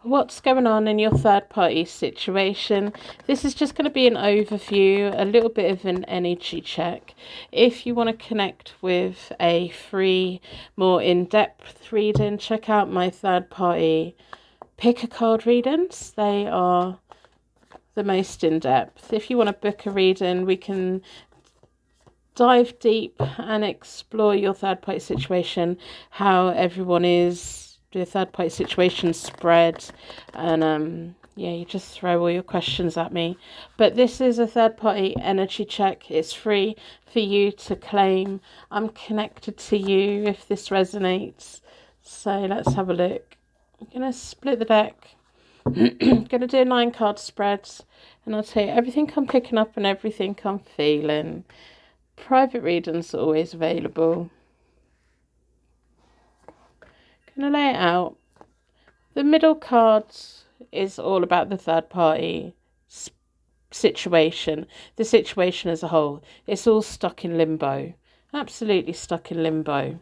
What's going on in your third party situation. This is just going to be an overview, a little bit of an energy check. If you want to connect with a free, more in-depth reading, check out my third party pick a card readings. They are the most in-depth. If you want to book a reading, we can dive deep and explore your third party situation, how everyone is, the third party situation spread, and yeah, you just throw all your questions at me. But this is a third party energy check. It's free for you to claim. I'm connected to you if this resonates. So let's have a look. I'm gonna split the deck. Gonna do 9 card spreads, and I'll tell you everything I'm picking up and everything I'm feeling. Private readings are always available. Gonna lay it out. The middle cards is all about the third party situation. The situation as a whole. It's all stuck in limbo. Absolutely stuck in limbo.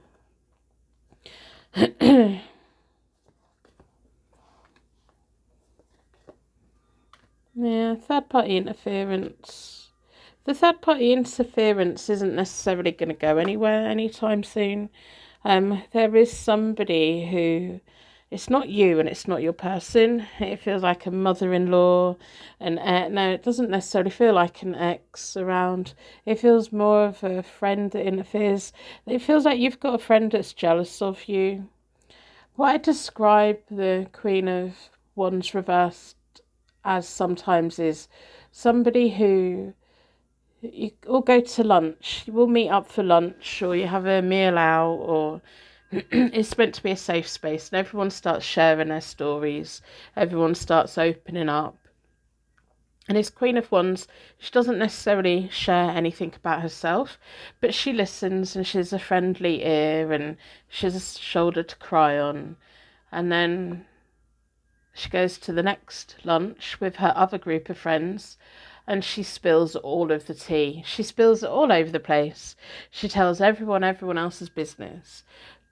Yeah, third party interference. The third party interference isn't necessarily going to go anywhere anytime soon. There is somebody who, it's not you and it's not your person. It feels like a mother-in-law, no, it doesn't necessarily feel like an ex around. It feels more of a friend that interferes. It feels like you've got a friend that's jealous of you. What I describe the Queen of Wands reversed as sometimes is somebody who you all go to lunch, you will meet up for lunch, or you have a meal out, or it's meant to be a safe space, and everyone starts sharing their stories, everyone starts opening up. And as Queen of Wands, she doesn't necessarily share anything about herself, but she listens and she's a friendly ear and she's a shoulder to cry on. And then she goes to the next lunch with her other group of friends and she spills all of the tea. She spills it all over the place. She tells everyone else's business.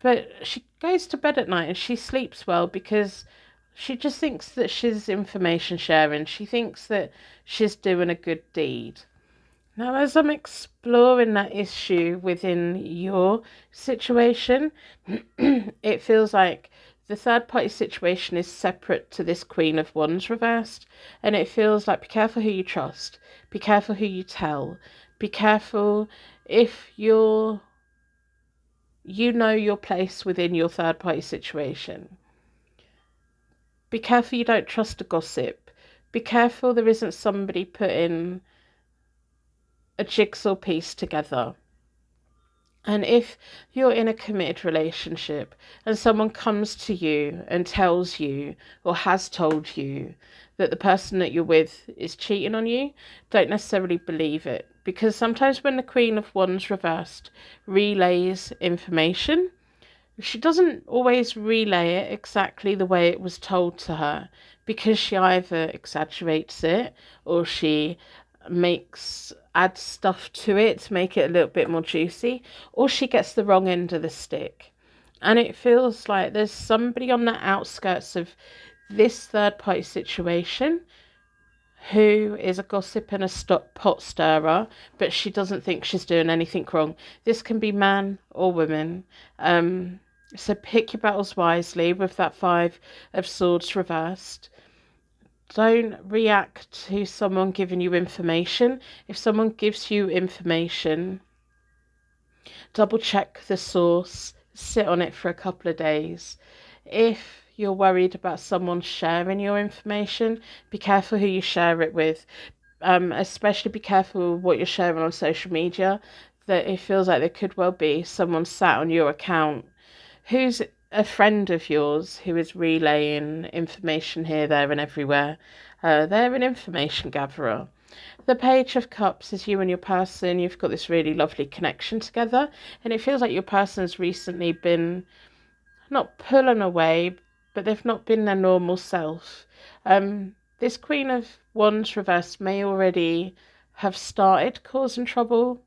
But she goes to bed at night and she sleeps well because she just thinks that she's information sharing. She thinks that she's doing a good deed. Now, as I'm exploring that issue within your situation, it feels like the third party situation is separate to this Queen of Wands reversed. And it feels like be careful who you trust, be careful who you tell, be careful if you know your place within your third party situation. Be careful you don't trust a gossip. Be careful there isn't somebody putting a jigsaw piece together. And if you're in a committed relationship and someone comes to you and tells you or has told you that the person that you're with is cheating on you, don't necessarily believe it. Because sometimes when the Queen of Wands reversed relays information, she doesn't always relay it exactly the way it was told to her, because she either exaggerates it or she adds stuff to it to make it a little bit more juicy, or she gets the wrong end of the stick. And it feels like there's somebody on the outskirts of this third party situation who is a gossip and a pot stirrer, but she doesn't think she's doing anything wrong. This can be man or woman. So pick your battles wisely with that 5 of Swords reversed. Don't react to someone giving you information. If someone gives you information, double check the source, sit on it for a couple of days. If you're worried about someone sharing your information, be careful who you share it with. Especially be careful what you're sharing on social media, that it feels like there could well be someone sat on your account who's a friend of yours who is relaying information here, there, and everywhere. They're an information gatherer. The Page of Cups is you and your person. You've got this really lovely connection together, and it feels like your person's recently been not pulling away, but they've not been their normal self. This Queen of Wands reversed may already have started causing trouble.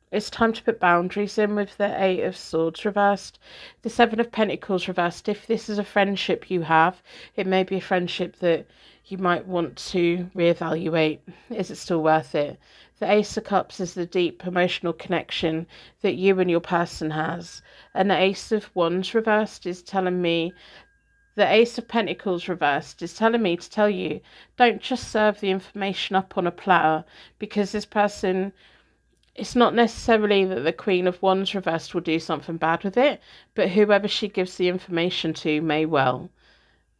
It's time to put boundaries in with the Eight of Swords reversed. The Seven of Pentacles reversed. If this is a friendship you have, it may be a friendship that you might want to reevaluate. Is it still worth it? The Ace of Cups is the deep emotional connection that you and your person has. And the Ace of Wands reversed is telling me, the Ace of Pentacles reversed is telling me to tell you, don't just serve the information up on a platter, because this person, it's not necessarily that the Queen of Wands reversed will do something bad with it, but whoever she gives the information to may well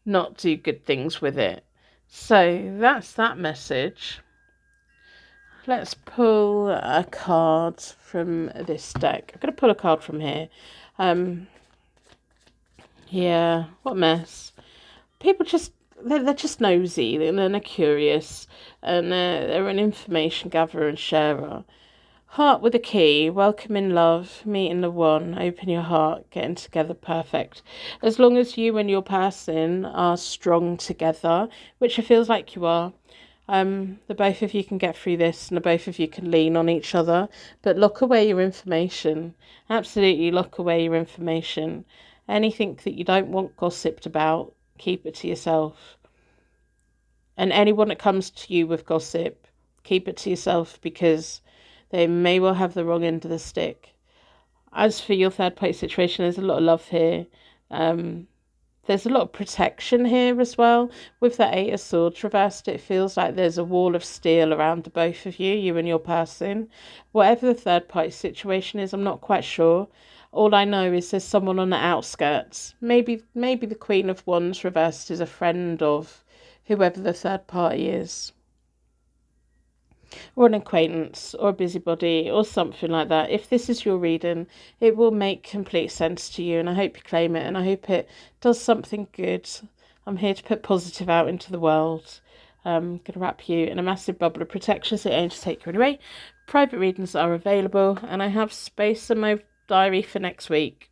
not do good things with it. So that's that message. Let's pull a card from this deck. I'm going to pull a card from here. Yeah, what a mess. People just, they're just nosy and they're curious, and they're an information gatherer and sharer. Heart with a key, welcoming love, meeting the one, open your heart, getting together, perfect. As long as you and your person are strong together, which it feels like you are, the both of you can get through this and the both of you can lean on each other. But lock away your information. Absolutely lock away your information. Anything that you don't want gossiped about, keep it to yourself. And anyone that comes to you with gossip, keep it to yourself, because they may well have the wrong end of the stick. As for your third party situation, there's a lot of love here. There's a lot of protection here as well. With the Eight of Swords reversed, it feels like there's a wall of steel around the both of you, you and your person. Whatever the third party situation is, I'm not quite sure. All I know is there's someone on the outskirts. Maybe the Queen of Wands reversed is a friend of whoever the third party is, or an acquaintance, or a busybody, or something like that. If this is your reading, it will make complete sense to you, and I hope you claim it, and I hope it does something good. I'm here to put positive out into the world. I'm going to wrap you in a massive bubble of protection so it ain't to take you anyway. Private readings are available, and I have space in my diary for next week.